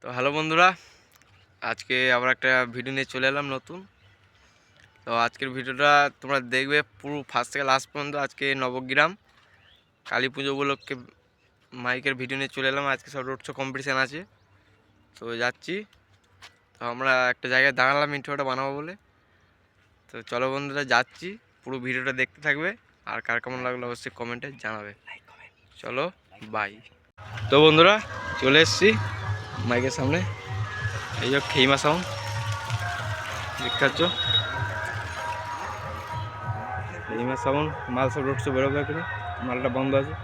তো হ্যালো বন্ধুরা, আজকে আবার একটা ভিডিও নিয়ে চলে এলাম নতুন। তো আজকের ভিডিওটা তোমরা দেখবে পুরো ফার্স্ট থেকে লাস্ট পর্যন্ত। আজকে নবগ্রাম কালী পুজো উপলক্ষে মাইকের ভিডিও নিয়ে চলে এলাম। আজকে সব রোড শো কম্পিটিশান আছে, তো যাচ্ছি। তো আমরা একটা জায়গায় দাঁড়ালাম ইন্ট্রোটা বানাবো বলে। তো চলো বন্ধুরা, যাচ্ছি, পুরো ভিডিওটা দেখতে থাকবে। আর কার কেমন লাগলো অবশ্যই কমেন্টে জানাবে। চলো, বাই। তো বন্ধুরা, চলে এসছি মাইকের সামনে। এই যে খেইমা সাউন্ড দেখতে পাচ্ছ, খেইমা সাউন্ড। মাল সব রোড শো বেরোবে, এখানে মালটা বন্ধ আছে।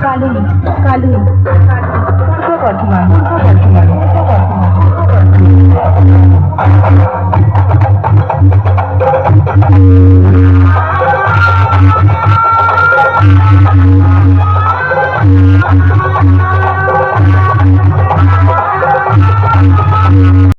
কালু কালু পূর্ব বর্ধমান পূর্ব বর্ধমান পূর্ব বর্ধমান